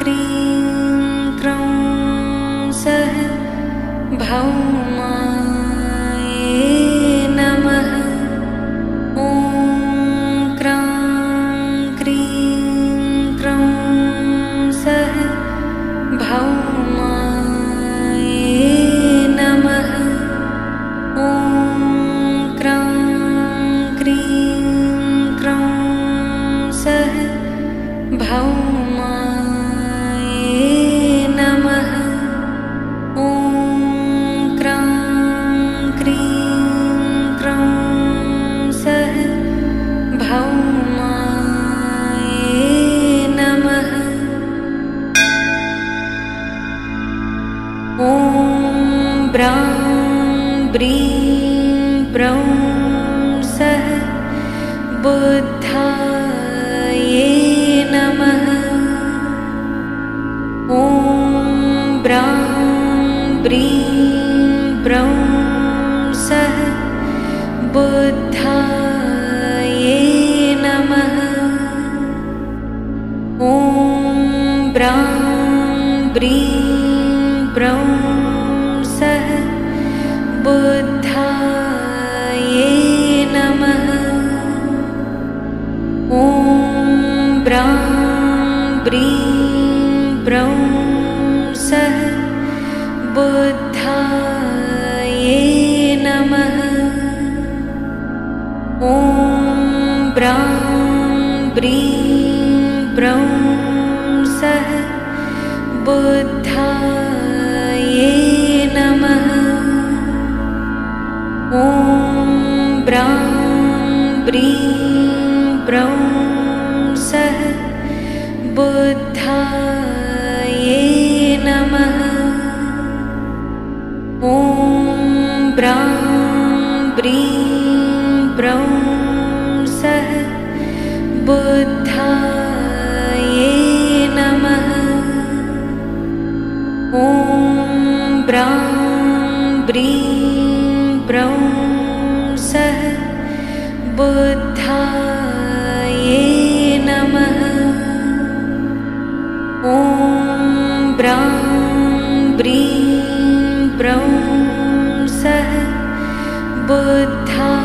Cream क्रौं सः भौमायै नमः। ॐ क्रां बुद्धाये नमः। ॐ ब्रां ब्रीं ब्रौं सः बुद्धाये नमः। ॐ ब्रां ब्रीं ब्रौं सः बुद्धाये नमः। ॐ ब्रां ब्रीं ब्रौं सः बुद्धाये नमः। ॐ ब्रां ब्रीं ब्रौं सः बुद्धाये नमः। ॐ ब्रां ब्रीं ब्रौं सः बुद्धाये नमः। ॐ ब्रां ब्रीं ब्रौं सः बुद्धाये नमः। ॐ ब्रां ब्रीं ब्रौं सः बुद्धाये नमः। ॐ ब्रां ब्रीं ब्रौं सः बुद्धाये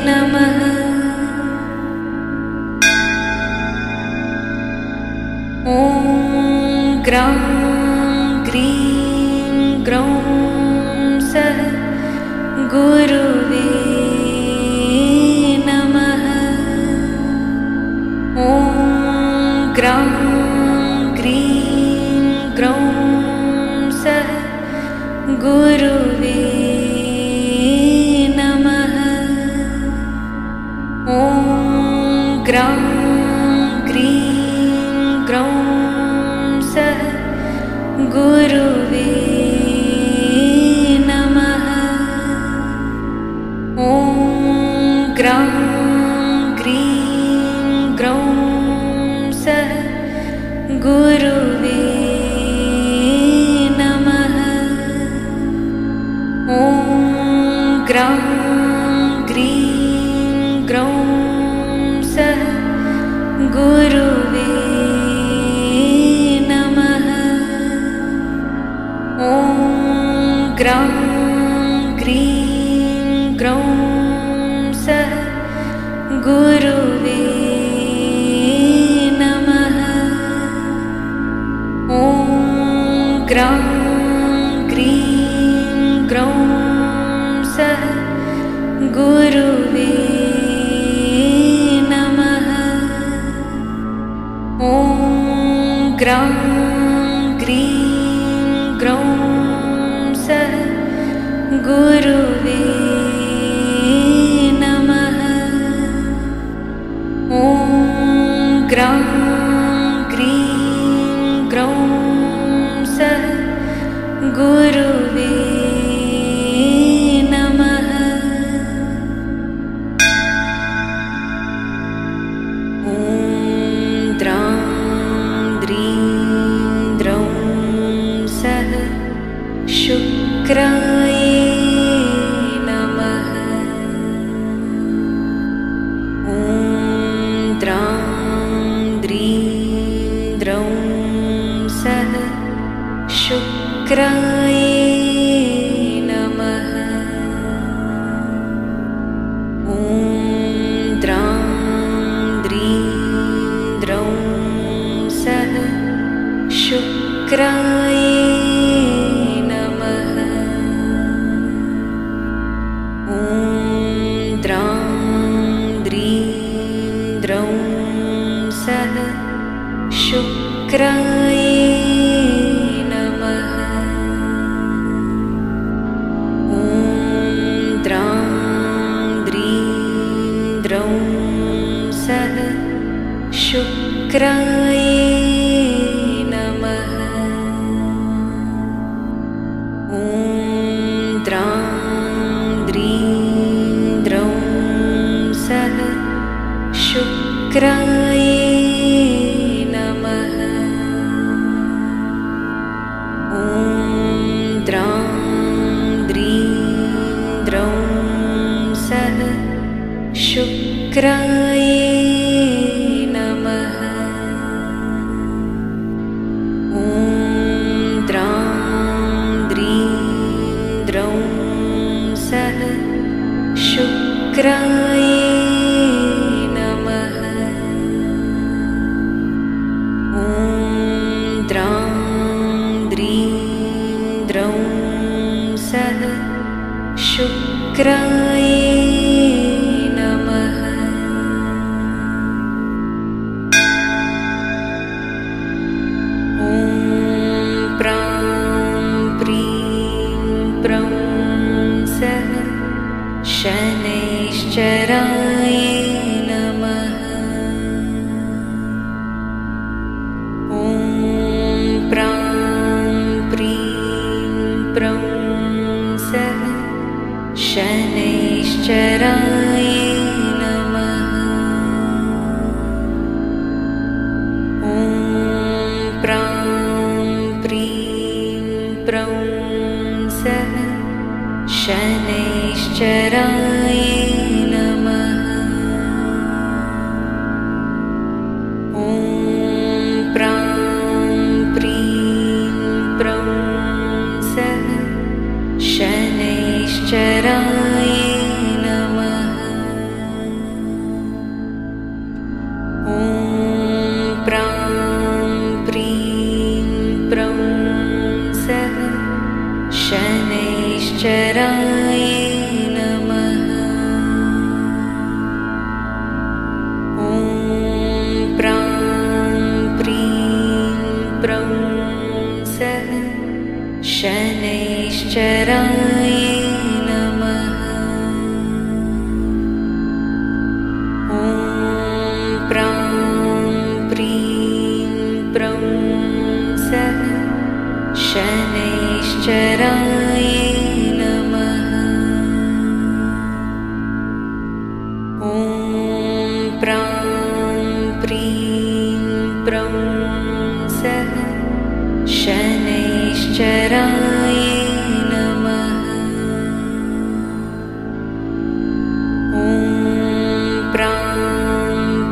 नमः। ॐ ग्रां ग्रीं ग्रौं सः गुरुवे नमः। ॐ ग्रां ग्रीं ग्रौं सः गुरुवे नमः। ॐ ग्रां ग्रीं ग्रौं सः गुरुवे नमः। ॐ ग्रां ग्रीं ग्रौं सः गुरुवे नमः। ॐ ग्रां ग्रीं ग्रौं सः गुरुवे नमः। ॐ ग्रां ग्रीं ग्रौं सः गुरुवे नमः। ॐ ग्रां ग्रीं ग्रौं सः गुरुवे नमः। ॐ ग्रां ग्रीं ग्रौं सः गुरुवे नमः। ॐ ग्रां ग्रीं ग्रौं सः गुरुवे नमः। ॐ द्रां द्रीं द्रौं सः शुक्राय नमः। ॐ द्रां द्रीं द्रौं सः शुक्राय नमः। ॐ द्रां द्रीं द्रौं सः शुक्राय नमः। ॐ द्रां द्रीं द्रौं सः शुक्राय नमः। ॐ द्रां द्रीं द्रौं सः शुक्राय नमः। ॐ द्रां द्रीं द्रौं शुक्राय नमः। ॐ द्रां द्रीं द्रौं सः शुक्राय नमः। ॐ द्रां द्रीं द्रौं सः शुक्राय नमः। ॐ द्रां द्रीं द्रौं सः शुक्राय नमः। ॐ प्रां प्रीं प्रौं सः शनैश्चराय नमः। ॐ प्रां प्रीं प्रौं सः शनैश्चराय नमः। ॐ प्रां प्रीं प्रौं सः शनैश्चराय नमः। ॐ प्रां प्रीं प्रौं सः शनैश्चराय नमः। ॐ प्रां प्रीं प्रौं सः शनैश्चराय नमः। ॐ प्रां प्रीं प्रौं सः शनैश्चराय नमः। ॐ प्रां प्रीं प्रौं सः शनैश्चराय नमः। ॐ प्रां प्रीं प्रौं सः शनैश्चराय नमः। ॐ प्रां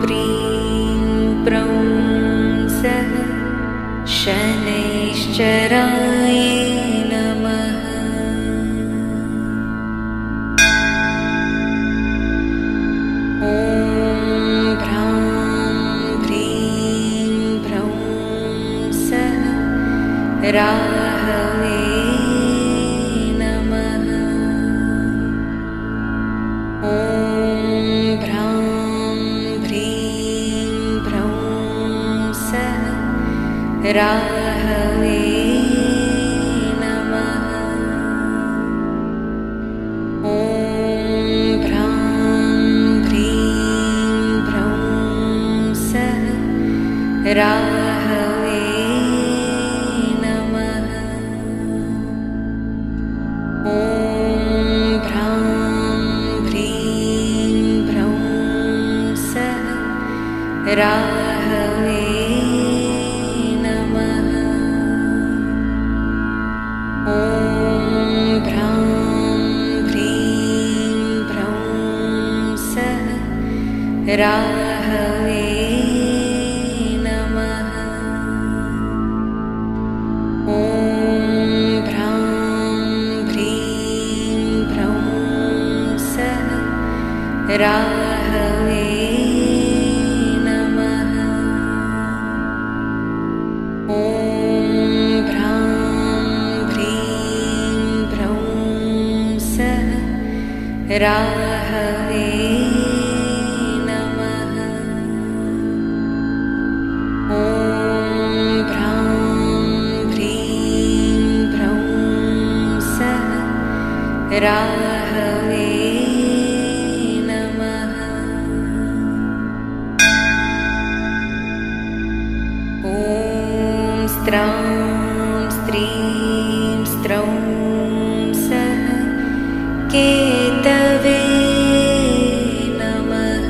प्रीं प्रौं सः शनैश्चराय नमः। ॐ भ्रां भ्रीं भ्रौं सः राहवे नमः। ॐ भ्रां भ्रीं भ्रौं सः राहवे नमः। ॐ भ्रां भ्रीं भ्रौं सः राहवे नमः। ॐ भ्रां भ्रीं भ्रौं सः राहवे नमः। ॐ भ्रां भ्रीं भ्रौं सः राहवे नमः। ॐ भ्रां भ्रीं भ्रौं सः राहवे नमः। ॐ भ्रां भ्रीं भ्रौं सः राहवे नमः। ॐ भ्रां भ्रीं भ्रौं सः राहवे नमः। ॐ स्त्रां स्त्रीं स्त्रौं सः केतवे नमः।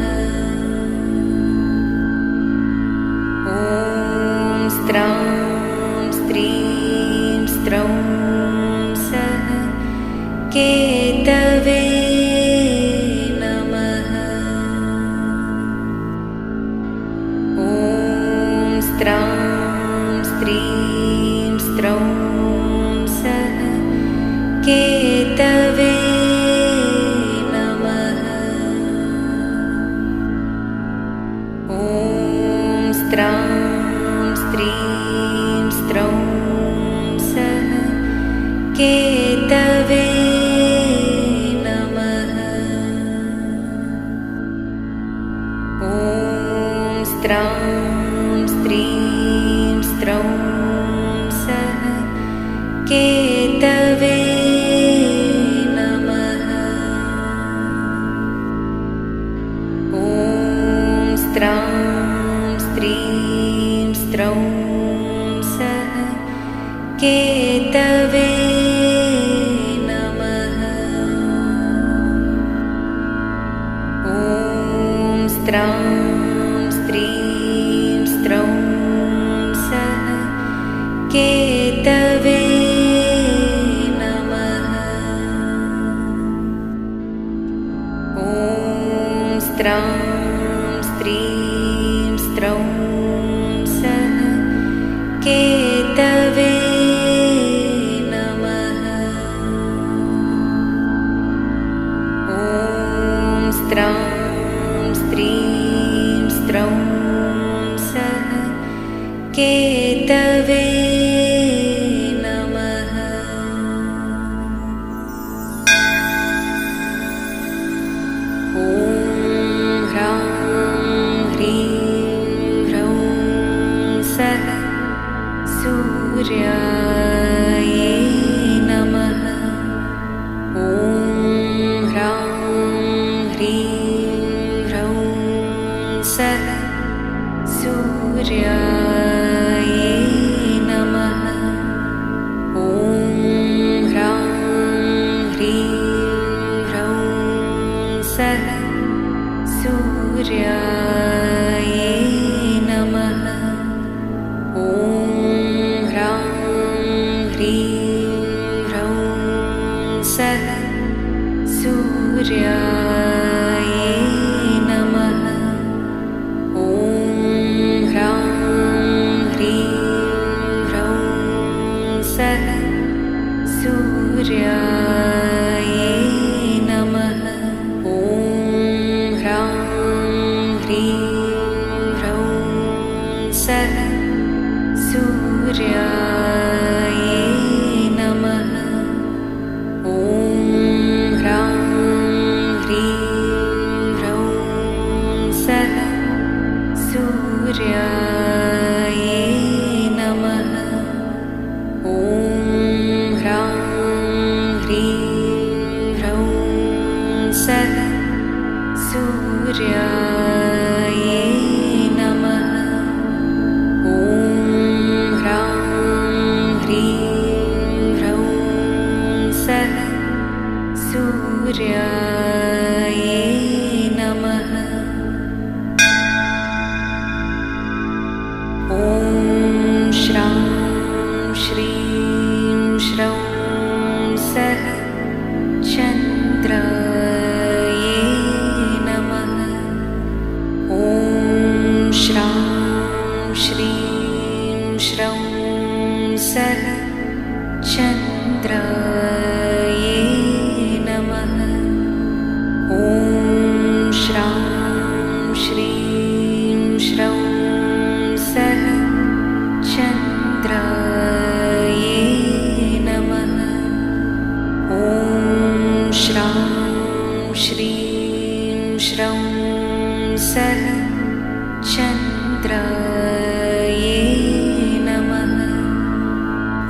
स्त्रां स्त्रीं स्त्रौं सः केतवे नमः। ॐ स्त्रां स्त्रीं स्त्रौं सः केतवे नमः। ॐ स्त्रां स्त्रीं स्त्रौं सः केतवे नमः। ॐ स्त्रां स्त्रीं स्त्रौं सः केतवे नमः। ॐ स्त्रां स्त्रीं स्त्रौं सः केतवे नमः। ॐ ह्रां ह्रीं ह्रौं सः सूर्याय नमः। ॐ ह्रां ह्रीं ह्रौं सः सूर्याय नमः। ॐ ह्रां ह्रीं ह्रौं सः सूर्याय नमः। ॐ ह्रां ह्रीं ह्रौं सः सूर्याय नमः। ॐ ह्रां ह्रीं ह्रौं सः सूर्याय नमः। ॐ ह्रां ह्रीं ह्रौं सः सूर्याय नमः। ॐ ह्रां ह्रीं ह्रौं सः सूर्याय नमः। ॐ ह्रां ह्रीं ह्रौं सः सूर्याय नमः। ॐ ह्रां ह्रीं ह्रौं सः सूर्याय नमः। ॐ श्रां श्रीं श्रौं सः चन्द्राय नमः। ॐ श्रां श्रीं श्रौं सः चन्द्राय नमः। ॐ श्रां श्रीं श्रौं सः चन्द्राय नमः। ॐ श्रां श्रीं श्रौं सः चन्द्राय नमः।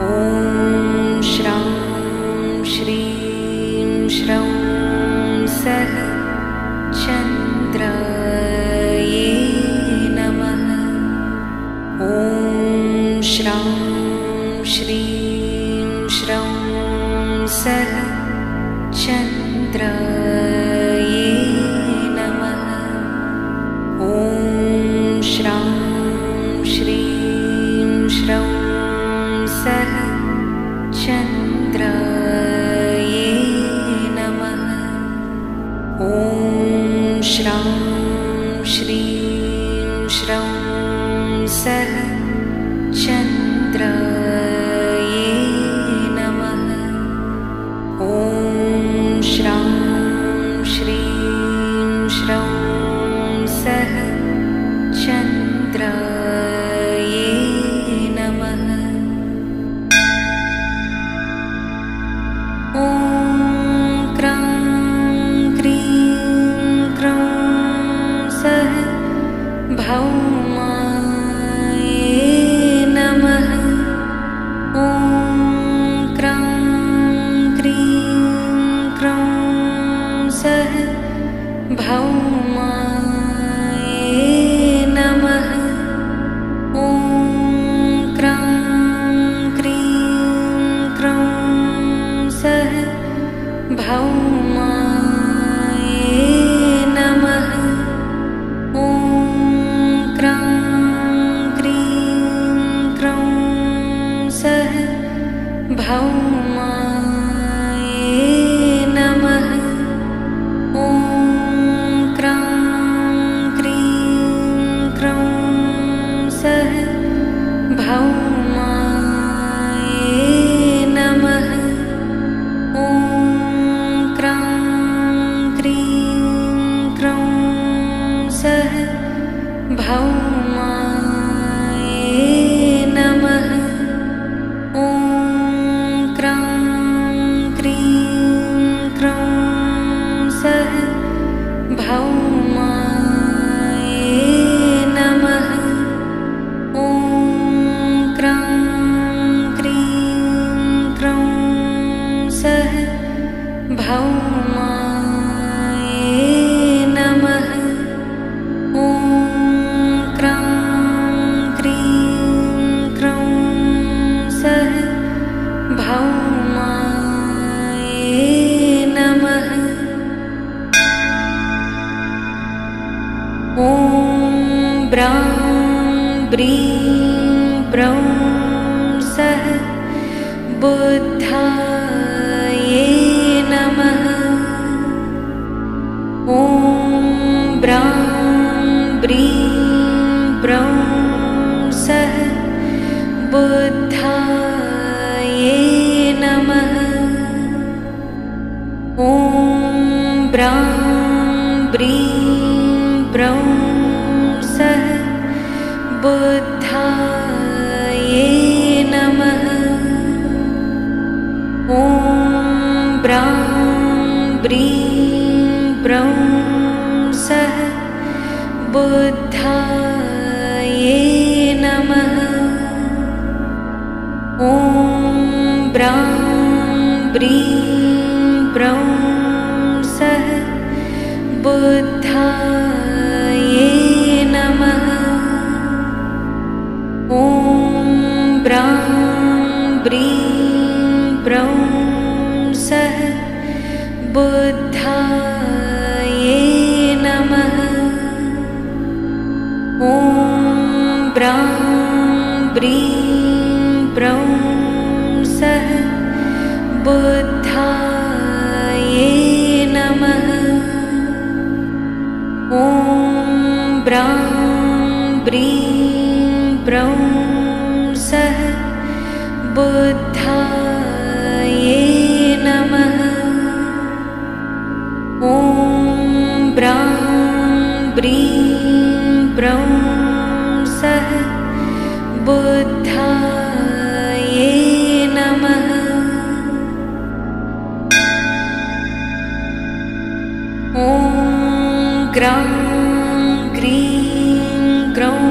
ॐ श्रां श्रीं श्रौं सः चन्द्राय नमः। ॐ श्रां श्रीं श्रौं सः चन्द्राय नमः। ॐ श्रां श्रीं श्रौं सः चन्द्राय नमः। ॐ श्रां श्रीं श्रौं सः चन्द्राय नमः। ॐ श्रां श्रीं श्रौं सः चन्द्राय नमः। ॐ क्रां क्रीं क्रों सः भौं भौमाय नमः। ॐ क्रां क्रीं क्रौं सः भौमाय नमः। ॐ क्रां क्रीं क्रौं सः भौमाय नमः। ॐ क्रां क्रीं क्रौं सः भौमाय नमः। ॐ क्रां क्रीं क्रौं सः भौमाय नमः। ॐ क्रां क्रीं क्रौं सः भौमाय नमः। ॐ क्रां क्रीं क्रौं सः भौमाय नमः। ॐ क्रां क्रीं क्रौं सः भौमाय नमः। ॐ ब्रां ब्रीं ब्रौं सः बुद्धाय नमः। ॐ ब्रां ब्रीं ब्रौं सः बुद्धाय नमः। ॐ ब्रां ब्रीं ब्रौं सः बुद्धाय नमः। ॐ ब्रां ब्रीं ब्रौं सः बुद्धाय नमः। ॐ ब्रां ब्रीं ब्रौं सः बुद्धाय नमः। ॐ ब्रां ब्रीं ब्रौं सः बुद्धाय नमः। ॐ ब्रां ब्रीं ब्रौं सः बुद्धाय नमः। ॐ ब्रां ब्रीं ब्रौं सः बुद्धाय नमः। ॐ ब्रां ब्रीं ब्रौं सः बुद्धाय नमः। ॐ क्रां क्रीं क्रौं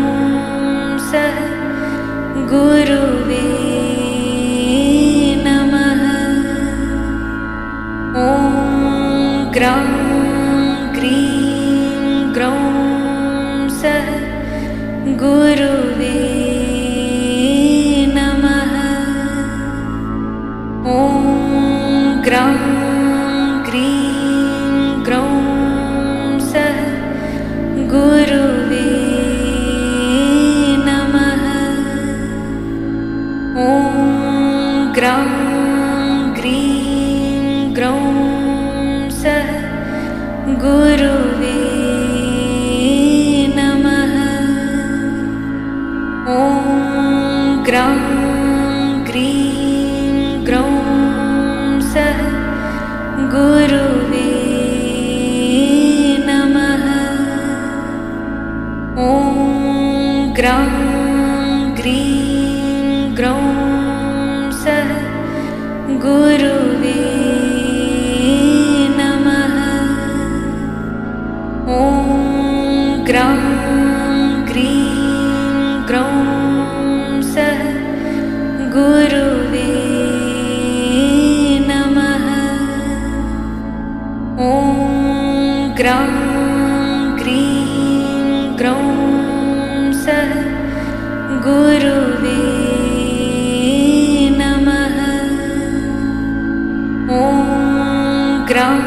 सः गुरुवे नमः। ॐ क्रां क्रीं क्रौं सः गुरुवे नमः। ॐ क्रां क्रीं क्रौं सः गुरुवे नमः। ॐ क्रां क्रीं क्रौं सः गुरुवे नमः। ॐ क्रां क्रीं क्रौं सः गुरुवे नमः। ॐ क्रां क्रीं क्रौं सः गुरुवे नमः। ॐ क्रां क्रीं क्रौं सः गुरुवे नमः। ॐ क्रां ग्रौं सः गुरुवे नमः। ॐ ग्रां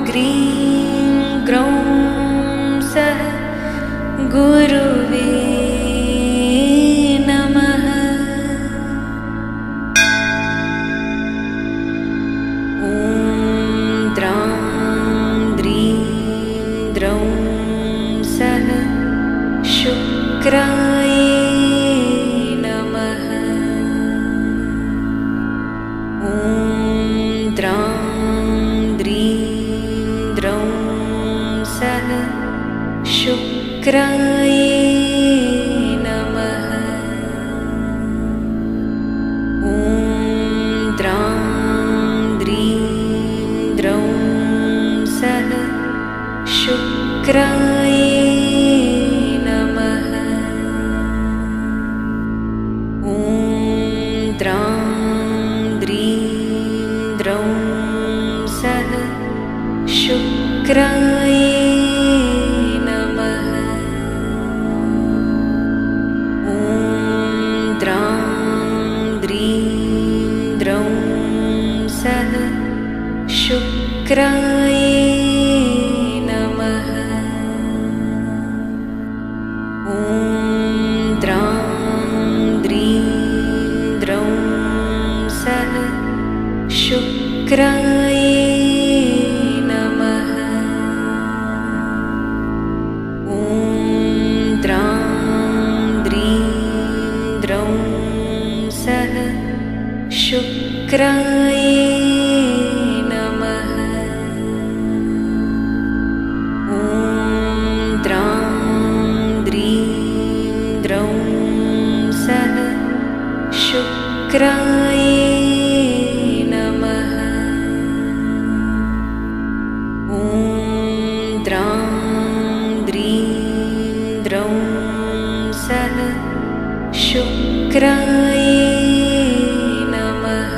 ग्रीं ग्रौं सः गुरुवे नमः। ॐ द्रां द्रीं द्रौं सः शुक्राय नमः। ॐ द्रां द्रीं द्रौं सः शुक्राय नमः। ॐ द्रां द्रीं द्रौं सः शुक्राय नमः। ॐ द्रां द्रीं द्रौं सः शुक्राय नमः। ॐ द्रां द्रीं द्रौं सः शुक्राय नमः। ॐ द्रां द्रीं द्रौं सः शुक्राय नमः। ॐ द्रां द्रीं द्रौं सः शुक्राय नमः। ॐ द्रां द्रीं द्रौं सः शुक्राय नमः। ॐ द्रां द्रीं द्रौं सः शुक्राय नमः।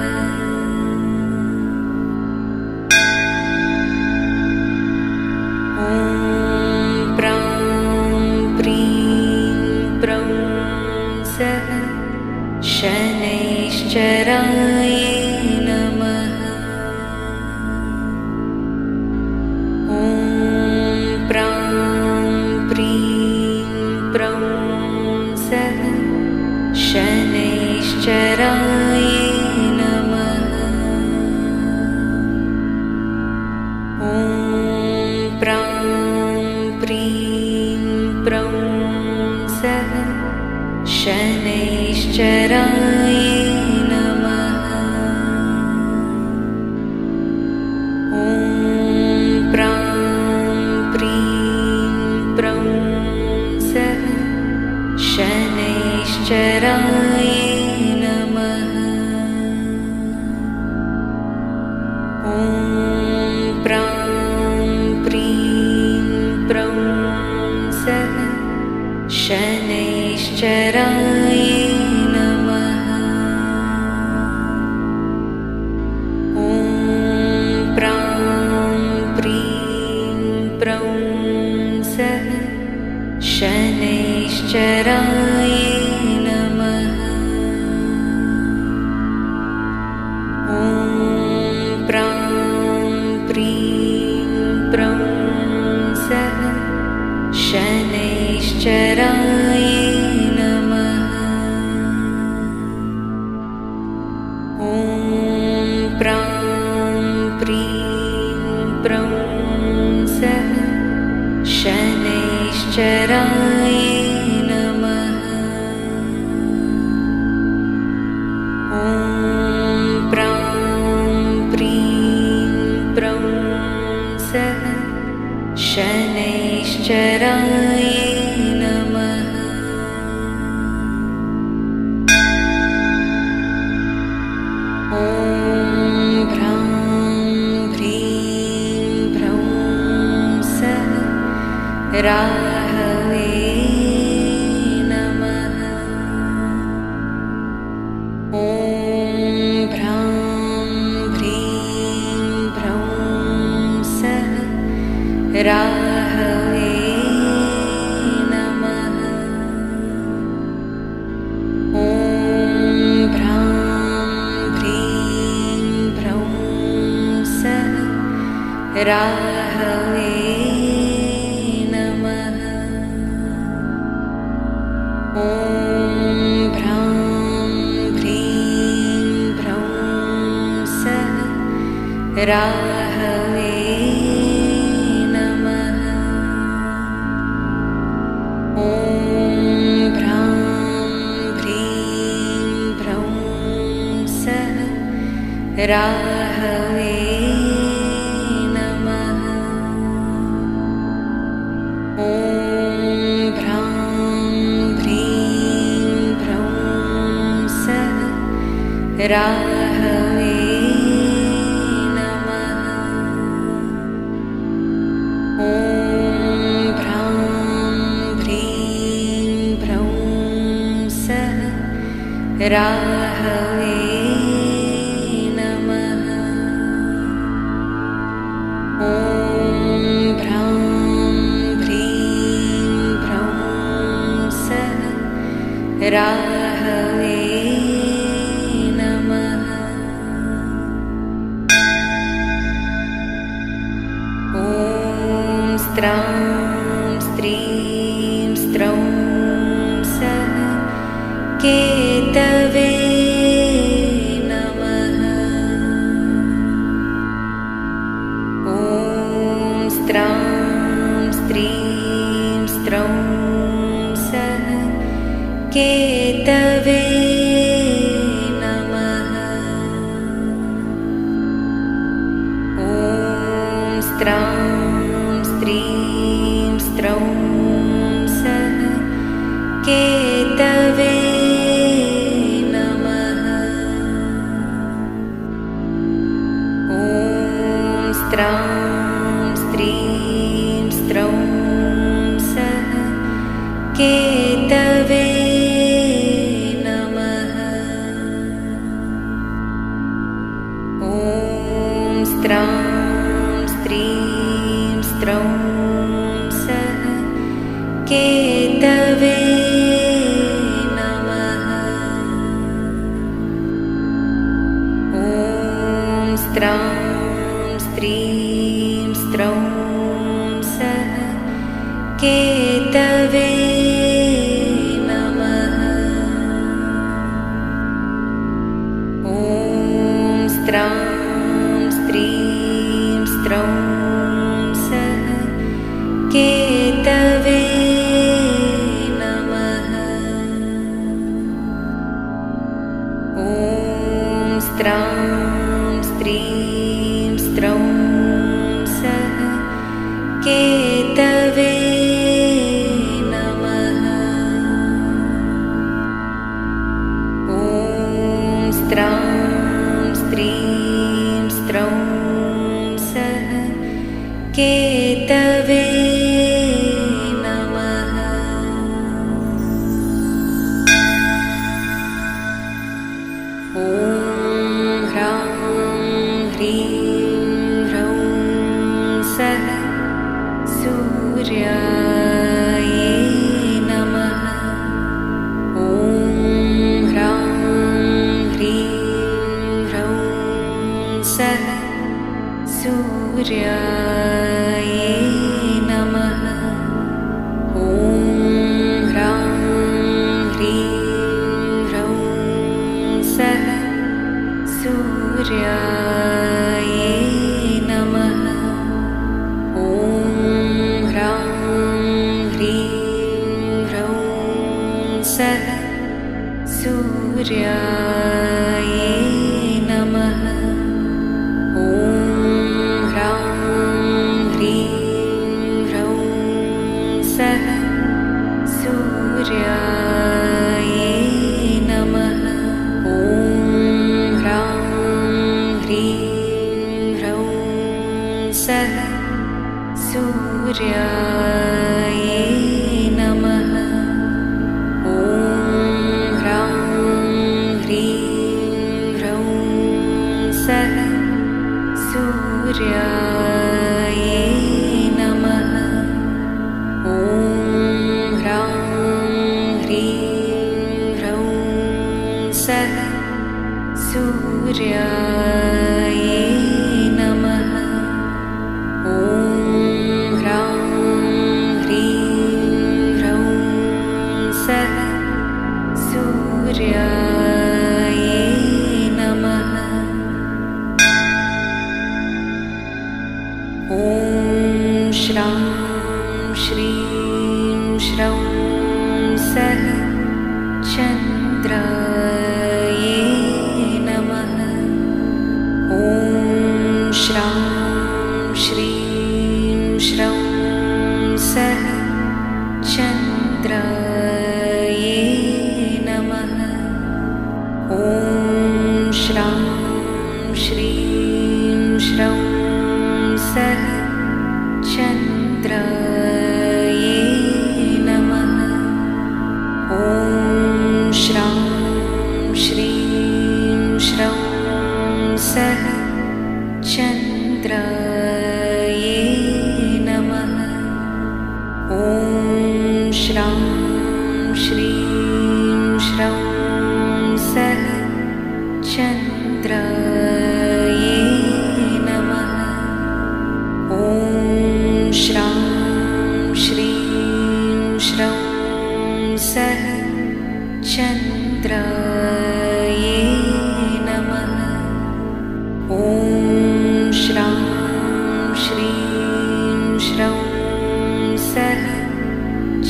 ॐ प्रां प्रीं प्रौं सः शनैश्चराय नमः। ॐ प्रां प्रीं प्रौं सः शनैश्चराय नमः। ॐ प्रां प्रीं प्रौं सः शनैश्चराय नमः। ॐ प्रां प्रीं प्रौं सः शनैश्चराय नमः। ॐ प्रां प्रीं प्रौं सः शनैश्चराय नमः। ॐ प्रां प्रीं प्रौं सः शनैश्चराय नमः। ॐ प्रां प्रीं प्रौं सः शनैश्चराय नमः। ॐ प्रां प्रीं प्रौं सः शनैश्चराय नमः। ॐ प्रां प्रीं प्रौं सः शनैश्चराय नमः। ॐ भ्रां भ्रीं भ्रौं सः राहवे नमः। ॐ भ्रां भ्रीं भ्रौं सः राहवे राहवे नमः। ॐ भ्रां भ्रीं भ्रौं सः राहवे नमः। ॐ भ्रां भ्रीं भ्रौं सः राहवे नमः। ॐ भ्रां भ्रीं भ्रौं सः राहवे नमः। ॐ भ्रां भ्रीं भ्रौं सः राहवे नमः। ॐ भ्रां भ्रीं भ्रौं सः राहवे नमः। ॐ स्त्रां स्त्रीं स्त्रौं सः केतवे नमः। ॐ स्त्रां स्त्रीं स्त्रौं सः केतवे नमः। ॐ स्त्रां स्त्रीं स्त्रौं सः केतवे नमः। ॐ स्त्रां स्त्रीं स्त्रौं सः केतवे नमः। ॐ स्त्रां स्त्रीं स्त्रौं सः केतवे नमः। ॐ स्त्रां स्त्रीं स्त्रौं सः केतवे नमः। ॐ स्त्रां स्त्रीं स्त्रौं सः केतवे नमः। ॐ स्त्रां स्त्रीं स्त्रौं सः केतवे नमः। ॐ स्त्रां स्त्रीं स्त्रौं सः केतवे नमः। ॐ ह्रां ह्रीं ह्रौं सः सूर्याय नमः। ॐ ह्रां ह्रीं ह्रौं सः सूर्याय नमः। ॐ ह्रां ह्रीं ह्रौं सः सूर्याय नमः। ॐ ह्रां ह्रीं ह्रौं सः सूर्याय नमः। ॐ ह्रां ह्रीं ह्रौं सः सूर्याय नमः। ॐ ह्रां ह्रीं ह्रौं सः सूर्याय नमः। ॐ ह्रां ह्रीं ह्रौं सः सूर्याय नमः। ॐ ह्रां ह्रीं ह्रौं सः सूर्याय नमः। श्रीं श्रौं सः चन्द्रायै नमः। ॐ श्रां श्रीं श्रौं सः चन्द्रायै नमः। ॐ श्रां श्रीं श्रौं सः चन्द्रायै नमः। ॐ श्रां श्रीं श्रौं सः चन्द्रायै नमः। ॐ श्रां श्रीं श्रौं सः चन्द्रायै नमः। ॐ श्रां श्रीं श्रौं सः चन्द्रायै नमः। ॐ श्रां श्रीं श्रौं सः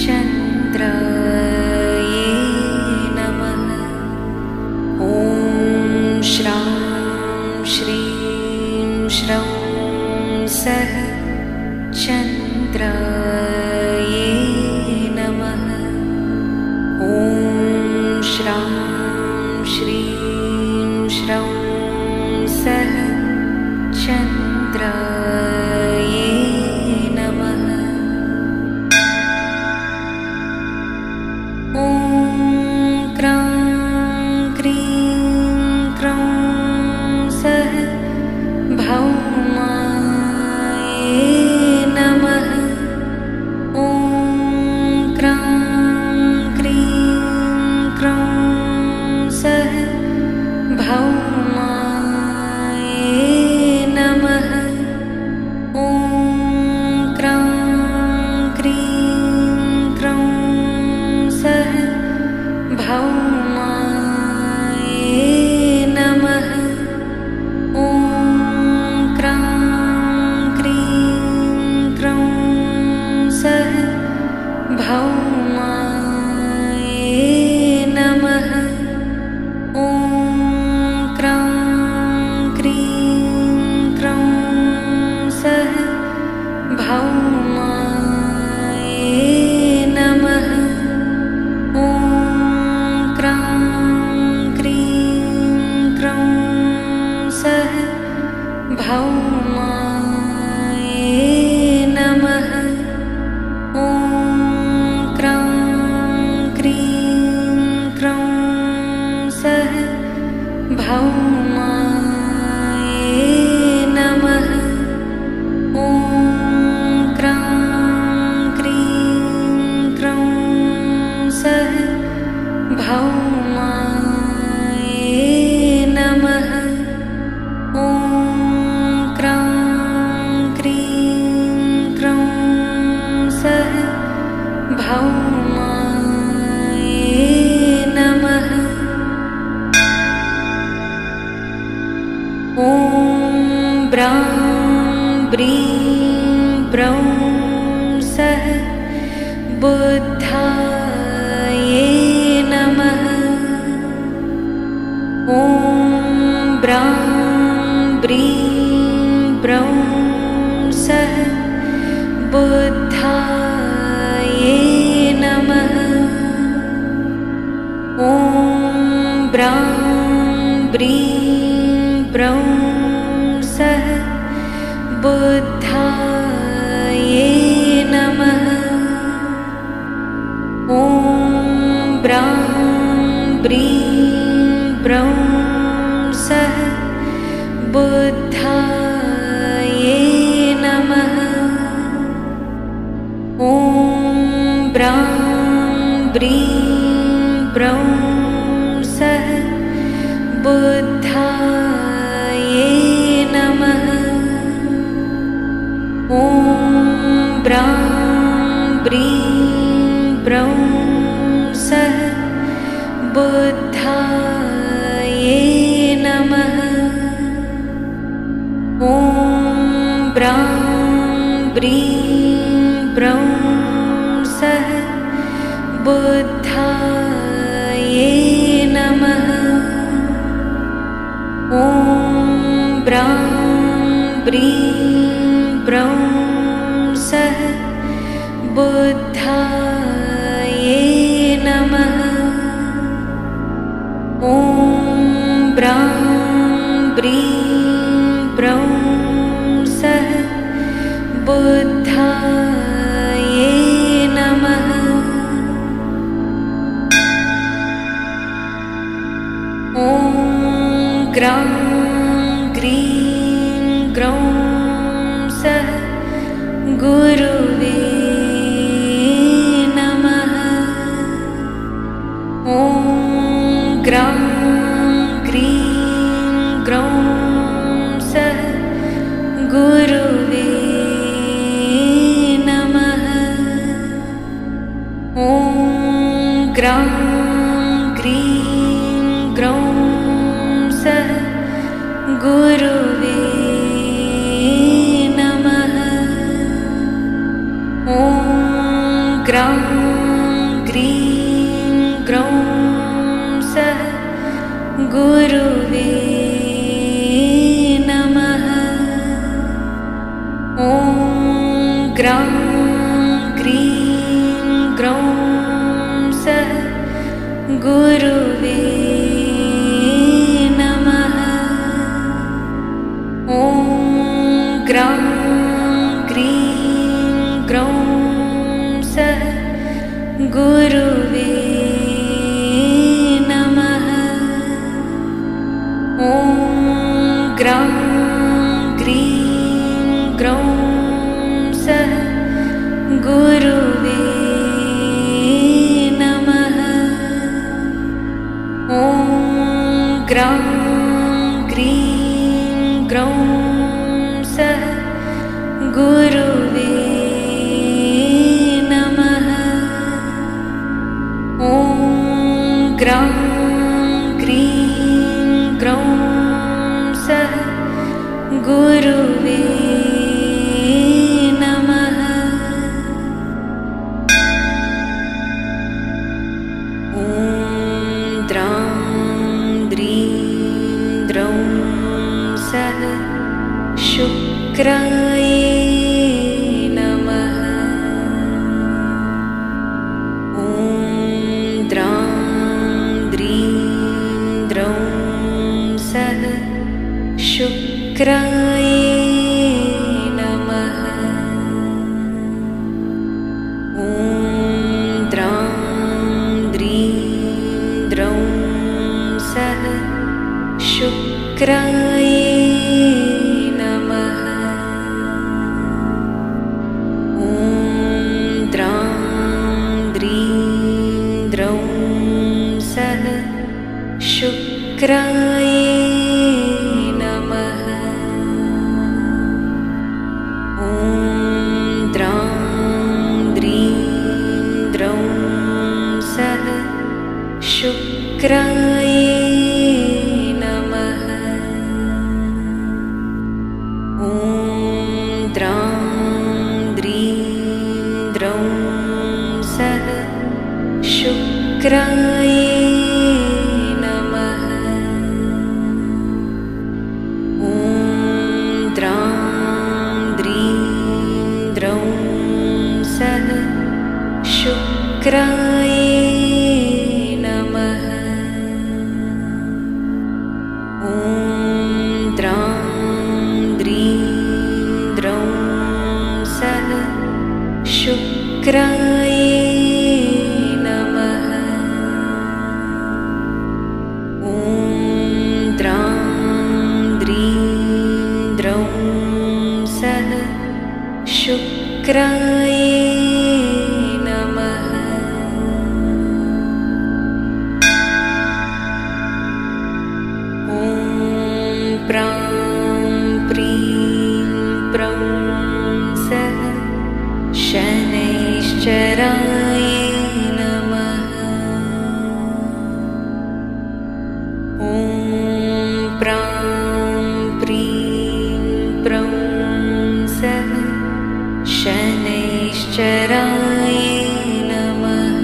चन्द्रायै नमः। ॐ श्रां श्रीं श्रौं सः चन्द्रायै नमः। ॐ श्रां श्रीं श्रौं सः चन्द्रायै नमः। ॐ क्रां क्रीं क्रौं सः भौमायै नमः। ॐ क्रां क्रीं क्रौं सः भौमायै नमः। ॐ क्रां क्रीं क्रौं सः भौमायै नमः। ॐ क्रां क्रीं क्रौं सः भौमायै नमः। ॐ क्रां क्रीं क्रौं सः भौमायै नमः। ॐ क्रां क्रीं क्रौं सः भौमायै नमः। ॐ क्रां क्रीं क्रौं सः भौमायै नमः। ॐ क्रां क्रीं क्रौं सः भौमायै नमः। ॐ क्रां क्रीं क्रौं सः भौमायै नमः। ॐ ब्रां ब्रीं ब्रौं सः बुद्धायै नमः। ॐ ब्रां ब्रीं ब्रौं सः बुद्धायै नमः। ॐ ब्रां ब्रीं ब्रौं सः बुद्धायै नमः। ॐ ब्रां ब्रीं ब्रौं सः बुद्धायै नमः। ॐ ब्रां ब्रीं ब्रौं सः बुद्धायै नमः। ॐ ब्रां ब्रीं ब्रौं सः बुद्धायै नमः। ॐ ब्रां ब्रीं ब्रौं बुद्धाये नमः। ॐ ब्रां ब्रीं ब्रौं सः बुद्धाये नमः। ॐ ब्रां ब्रीं ब्रौं सः बुद्धाये नमः। ॐ ग्रां ग्रीं ग्रौं सः गुरुवे नमः। ॐ ग्रां ग्रीं ग्रौं सः गुरुवे नमः। ॐ ग्रां ग्रीं ग्रौं सः गुरुवे नमः। ॐ ग्रां ग्रीं ग्रौं सः गुरुवे नमः। ॐ ग्रां ग्रीं ग्रौं सः गुरुवे नमः। ॐ ग्रां ग्रीं ग्रौं सः गुरुवे नमः। ॐ ग्रां ग्रीं ग्रौं सः गुरुवे नमः। ॐ ग्रां ग्रीं ग्रौं सः गुरुवे नमः। ॐ ग्रां ग्रीं ग्रौं सः गुरुवे नमः। ॐ द्रां द्रीं द्रौं सः शुक्राय नमः। ॐ द्रां द्रीं द्रौं सः शुक्राय नमः। ॐ द्रां द्रीं द्रौं सः शुक्राय नमः। ॐ द्रां द्रीं द्रौं सः शुक्राय नमः। ॐ द्रां द्रीं द्रौं सः शुक्राय नमः। ॐ द्रां द्रीं द्रौं सः शुक्राय नमः। ॐ द्रां द्रीं द्रौं सः शुक्राय नमः। ॐ द्रां द्रीं द्रौं सः शुक्राय नमः। ॐ द्रां द्रीं द्रौं सः शुक्राय नमः। ॐ प्रां प्रीं प्रौं सः शनैश्चराय नमः। ॐ प्रां प्रीं प्रौं सः शनैश्चराय नमः।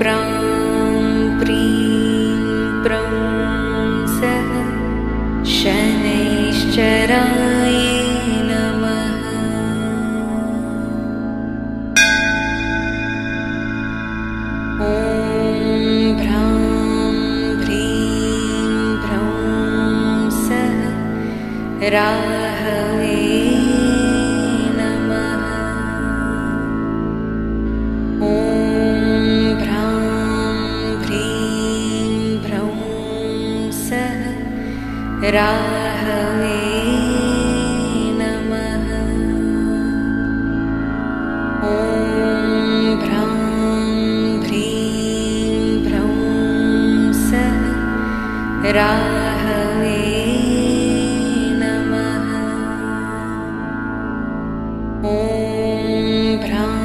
प्रां प्रीं प्रं सः शनैश्चराय नमः। ॐ भ्रां भ्रीं भ्रौं सः राहवे नमः। ॐ भ्रां भ्रीं भ्रौं सः राहवे नमः। ॐ भ्रां भ्रीं भ्रौं सः राहवे नमः। ॐ भ्रां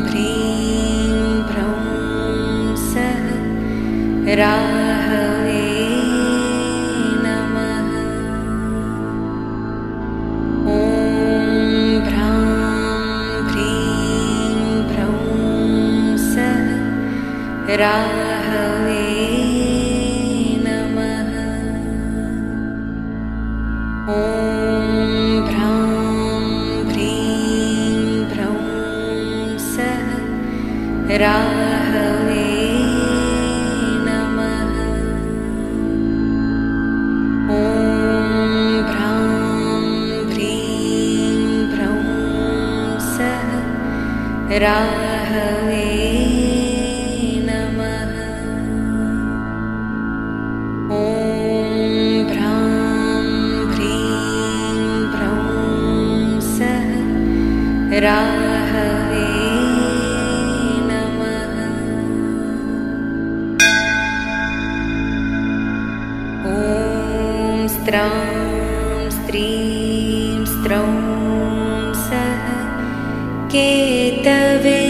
भ्रीं भ्रौं सः राहवे नमः। ॐ भ्रां भ्रीं भ्रौं सः राहवे नमः। ॐ भ्रां भ्रीं भ्रौं सः राहवे नमः। ॐ भ्रां भ्रीं भ्रौं सः राहवे नमः। ॐ भ्रां भ्रीं भ्रौं सः राहवे नमः। ॐ स्त्रां स्त्रीं स्त्रौं सः केतवे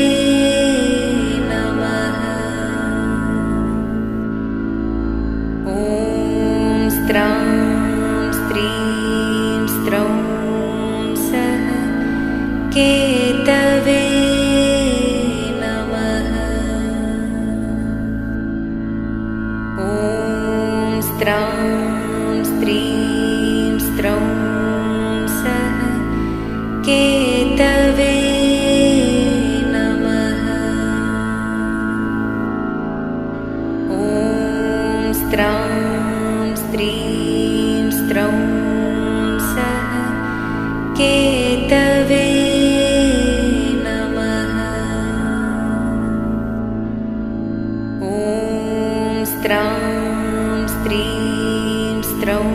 नमः। ॐ स्त्रां स्त्रीं स्त्रौं सः केतवे नमः। ॐ स्त्रां स्त्रीं स्त्रौं सः केतवे नमः। ॐ स्त्रां स्त्रीं स्त्रौं सः केतवे नमः। ॐ स्त्रां स्त्रीं स्त्रौं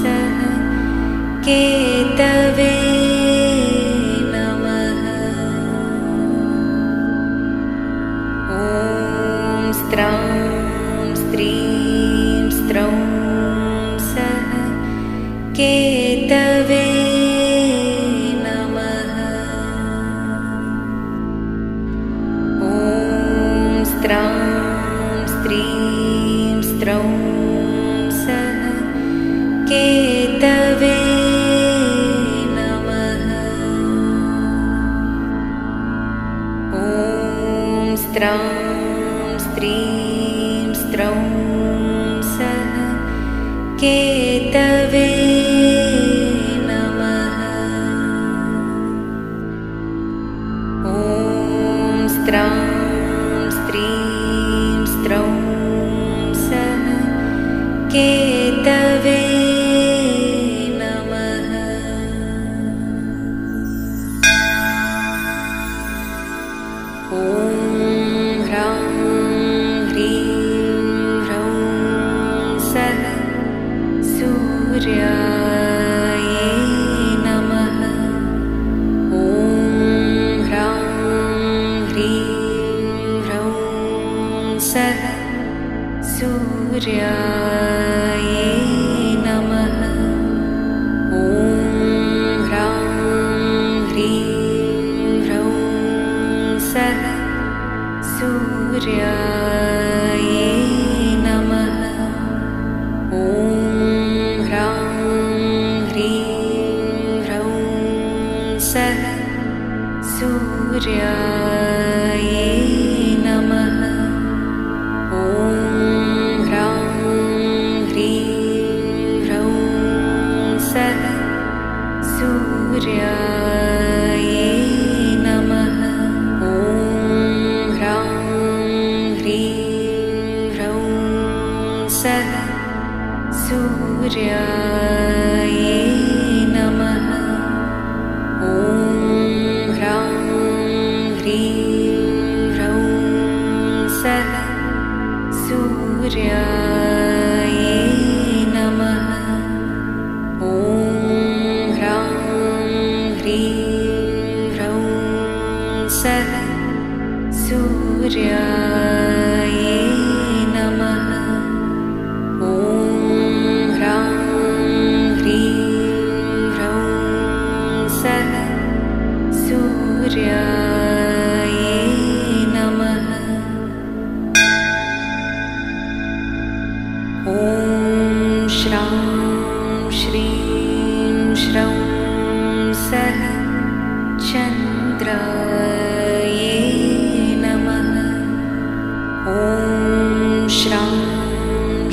सः केतवे नमः। ॐ स्त्रां स्त्रीं स्त्रौं सः केतवे नमः। ॐ स्त्रां स्त्रीं स्त्रौं सः केतवे नमः। ॐ स्त्रां स्त्रीं स्त्रौं सः केतवे नमः। ॐ स्त्रां स्त्रीं स्त्रौं सः केतवे नमः। ॐ ह्रां ह्रीं ह्रौं सः सूर्याय नमः। ॐ ह्रां ह्रीं ह्रौं सः सूर्याय नमः। ॐ ह्रां ह्रीं ह्रौं सः सूर्याय नमः। ॐ ह्रां ह्रीं ह्रौं सः सूर्याय नमः। नमः। ॐ ह्रां ह्रीं ह्रौं सः सूर्याय नमः। ॐ श्रां श्रीं श्रौं सः चन्द्राय नमः। ॐ श्रां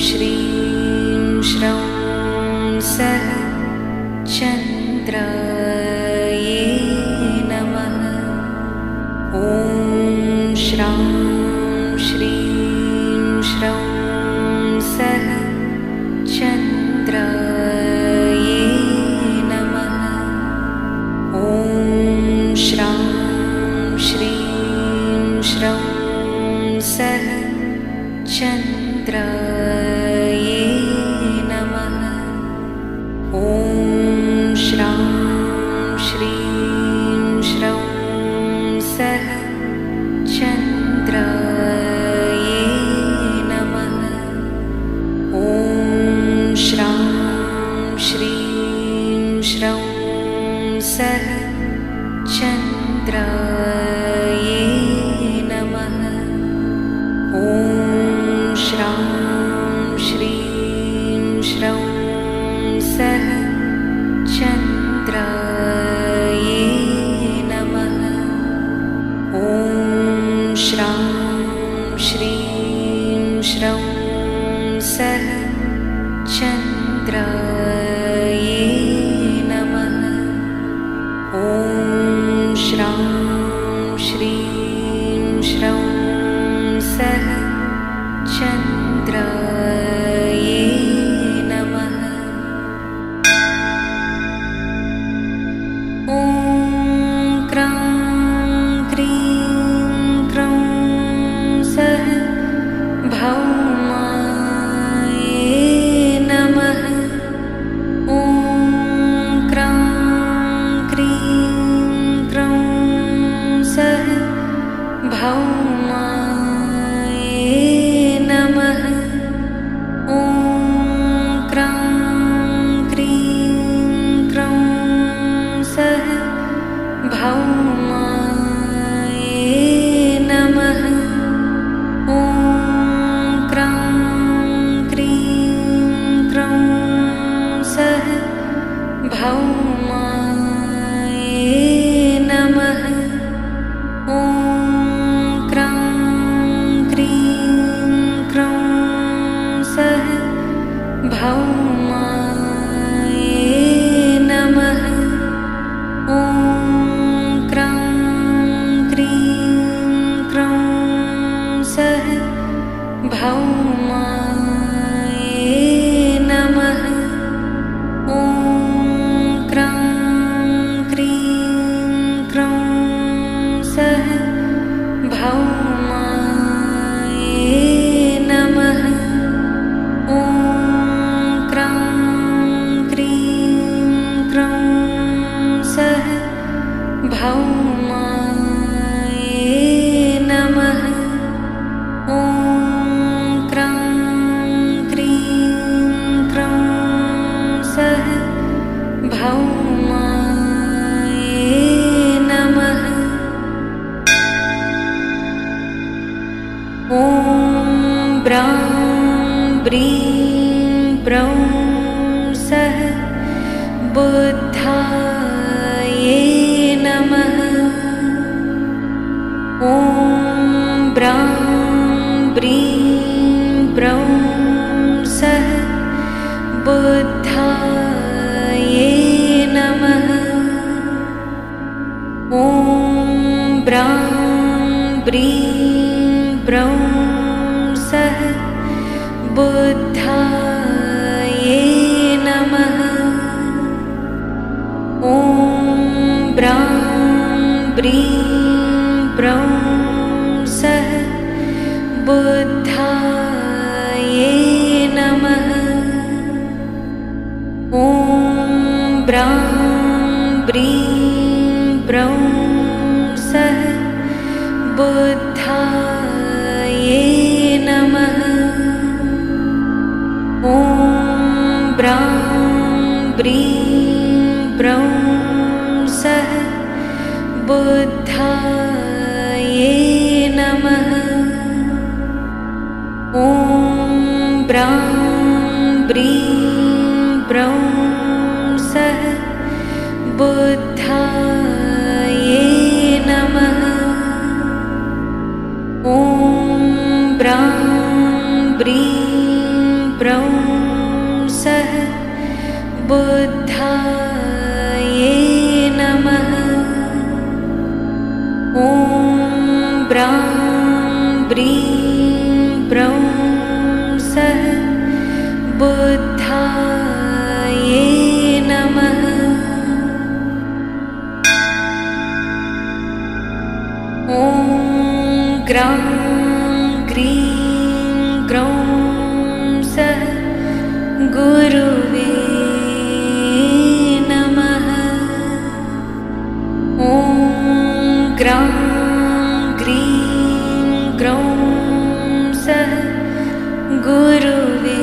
श्रीं श्रौं सः चन्द्राय नमः। ॐ श्रां श्रीं श्रौं सः चन्द्राय नमः। ॐ श्रां श्रीं श्रौं सः चन्द्राय नमः। ॐ श्रां श्रीं श्रौं सः चन्द्राय नमः। ॐ श्रां श्रीं श्रौं सः चन्द्राय नमः। ॐ श्रां श्रीं श्रौं सः चन्द्राय नमः। ॐ श्रां श्रीं श्रौं सः चन्द्राय नमः। ॐ श्रां श्रीं श्रौं सः चन्द्राय नमः। ॐ क्रां क्रीं क्रौं सः भौमाय नमः। ॐ क्रां क्रीं क्रौं सः भौमाय नमः। ॐ क्रां क्रीं क्रौं सः भौमाय नमः। ॐ क्रां क्रीं क्रौं सः भौमाय नमः। ॐ क्रां क्रीं क्रौं सः भौमाय नमः। ॐ क्रां क्रीं क्रौं सः भौमाय नमः। ॐ क्रां क्रीं क्रौं सः भौमाय नमः। ॐ क्रां क्रीं क्रौं सः भौमाय नमः। ॐ क्रां क्रीं क्रौं सः भौमाय नमः। ॐ ब्रां ब्रीं ब्रौं सः बुद्धाय नमः। ॐ ब्रां ब्रीं ब्रौं सः बुद्धाय नमः। ॐ ब्रां ब्रीं ब्रौं सः बुद्धाय नमः। ॐ ब्रां ब्रीं ब्रौं सः बुद्धाय नमः। ॐ ब्रां ब्रीं ब्रौं सः बुद्धाये नमः। ॐ ब्रां ब्रीं ब्रौं सः बुद्धाये नमः। ॐ ब्रां ब्रीं ब्रौं सः बुद्धाये नमः। ॐ ब्रां ब्रीं ब्रौं सः बुद्धाये नमः। ॐ ब्रां ब्रीं ब्रौं सः बुद्धाये नमः। ॐ ग्रां ग्रीं ग्रौं सः गुरुवे नमः। ॐ ग्रां ग्रीं ग्रौं सः गुरुवे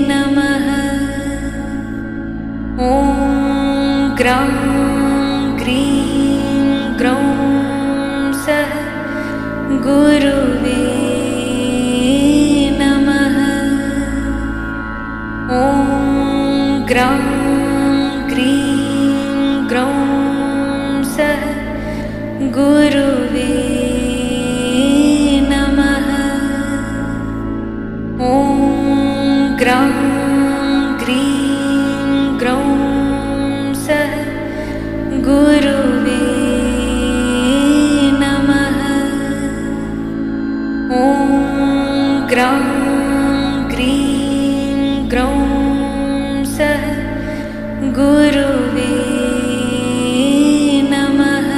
नमः। ॐ ग्रां ग्रीं ग्रौं सः गुरुवे नमः। ॐ ग्रां ग्रीं ग्रौं सः गुरुवे नमः। ॐ ग्रां ग्रीं ग्रौं सः गुरुवे नमः। ॐ ग्रां ग्रीं ग्रौं सः गुरुवे नमः।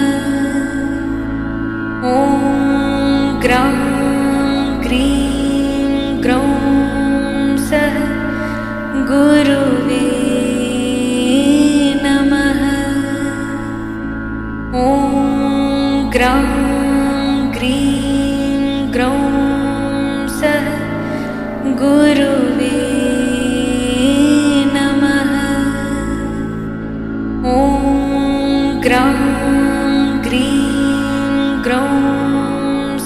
ॐ ग्रां ग्रीं ग्रौं सः गुरुवे नमः। ॐ ग्रां ग्रीं ग्रौं सः गुरुवे नमः। ॐ ग्रां ग्रीं ग्रौं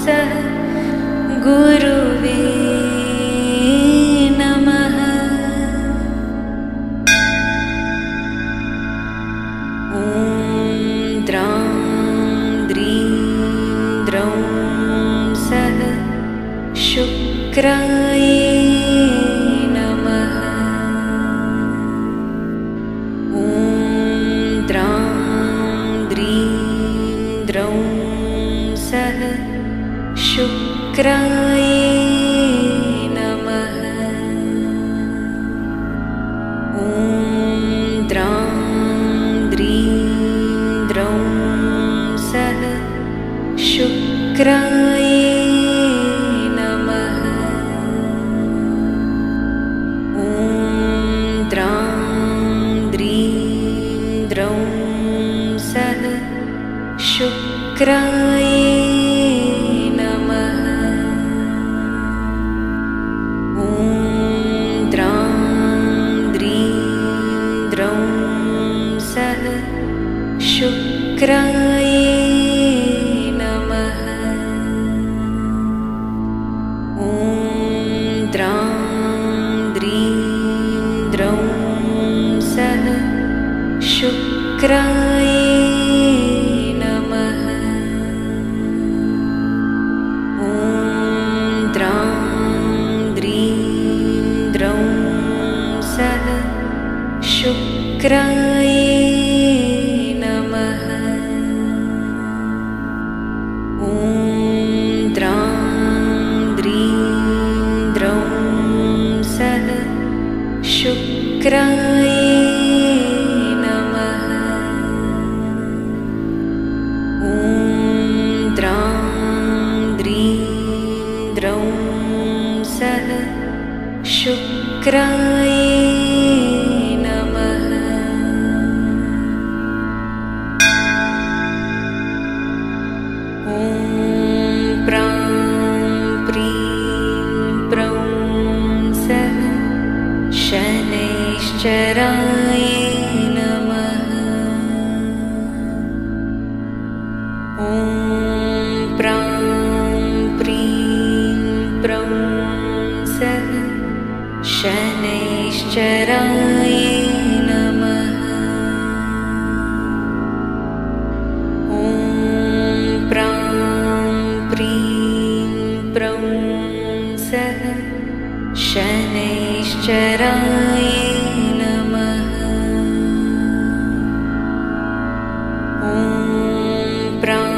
सः गुरुवे नमः। ॐ द्रां द्रीं द्रौं सः शुक्राय नमः। ॐ द्रां द्रीं द्रौं सः शुक्राय नमः। ॐ द्रां द्रीं द्रौं सः शुक्राय नमः। ॐ द्रां द्रीं द्रौं सः शुक्राय नमः। ॐ द्रां द्रीं द्रौं सः शुक्राय नमः। ॐ द्रां द्रीं द्रौं सः शुक्राय नमः। ॐ द्रां द्रीं द्रौं सः शुक्राय नमः। ॐ द्रां द्रीं द्रौं सः शुक्राय नमः। ॐ द्रां द्रीं द्रौं सः शुक्राय नमः। शनैश्चराय नमः। ॐ प्रां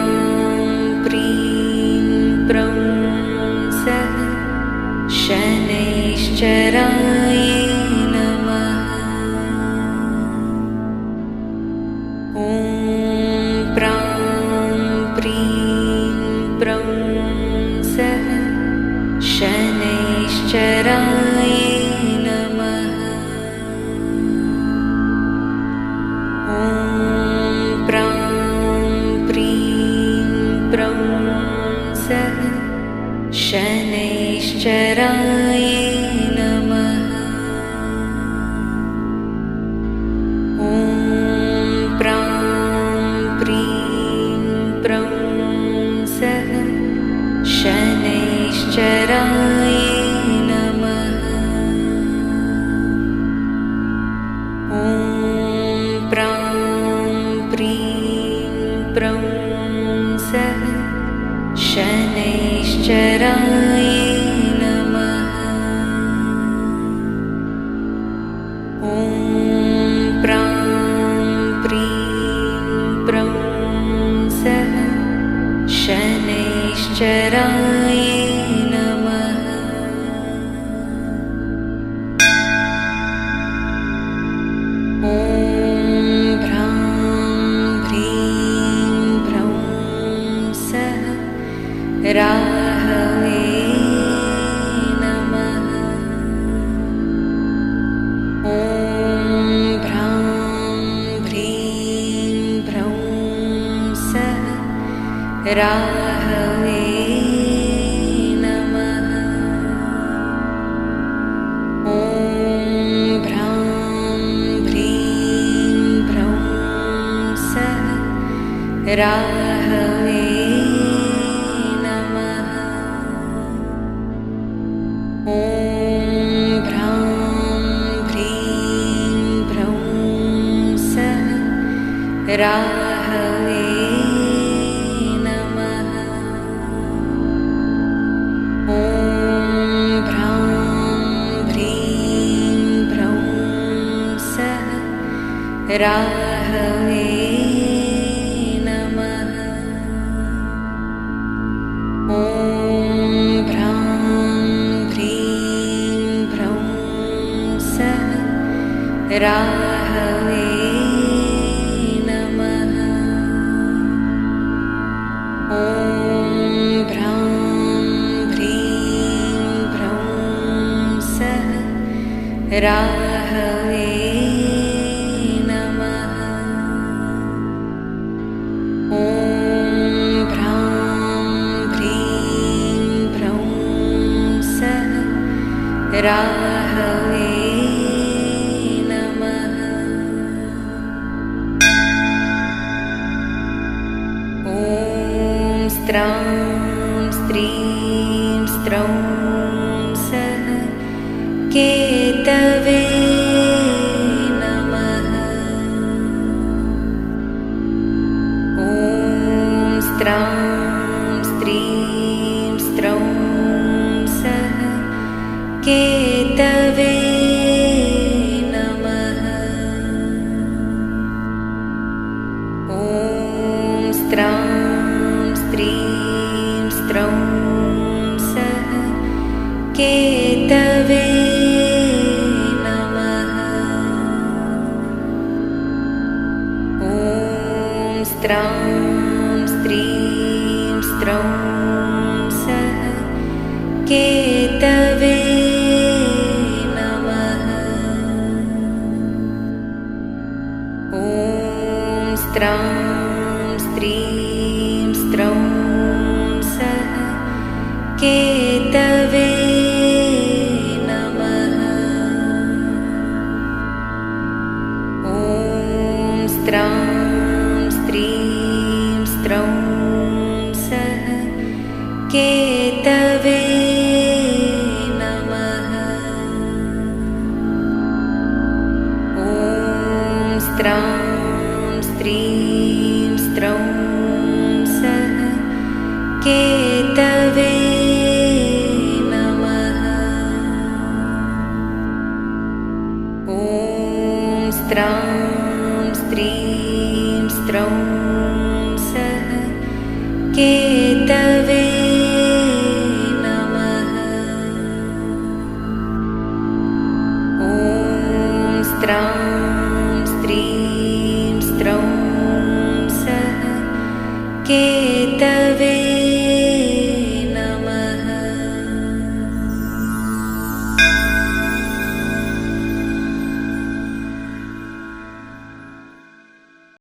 प्रीं प्रं सः शनैश्चराय नमः। ॐ प्रां प्रीं प्रं सः शनैश्चराय नमः। ॐ प्रां प्रीं प्रं सः शनैश्चराय नमः। ॐ प्रां प्रीं प्रं सः शनैश्चराय नमः। ॐ प्रां प्रीं प्रं सः शनैश्चराय नमः। ॐ प्रां प्रीं प्रं सः शनैश्चराय नमः। ॐ भ्रां भ्रीं भ्रौं सः राहवे नमः। ॐ भ्रां भ्रीं भ्रौं सः राहवे नमः। ॐ भ्रां भ्रीं भ्रौं सः राहवे नमः। ॐ भ्रां भ्रीं भ्रौं सः राहवे नमः। ॐ भ्रां भ्रीं भ्रौं सः राहवे नमः। ॐ भ्रां भ्रीं भ्रौं सः राहवे नमः। ॐ भ्रां भ्रीं भ्रौं सः राहवे नमः। ॐ भ्रां भ्रीं भ्रौं सः राहवे नमः। ॐ स्त्रां स्त्रीं स्त्रौं सः केतवे नमः। ॐ स्त्रां स्त्रीं स्त्रौं सः केतवे नमः। ॐ स्त्रां स्त्रीं स्त्रौं सः केतवे नमः। ॐ स्त्रां स्त्रीं स्त्रौं सः केतवे नमः। ॐ स्त्रां स्त्रीं स्त्रौं सः केतवे नमः। ॐ स्त्रां स्त्रीं स्त्रौं सः केतवे नमः। ॐ स्त्रां स्त्रीं स्त्रौं सः केतवे नमः। ॐ स्त्रां स्त्रीं स्त्रौं सः केतवे नमः। ॐ स्त्रां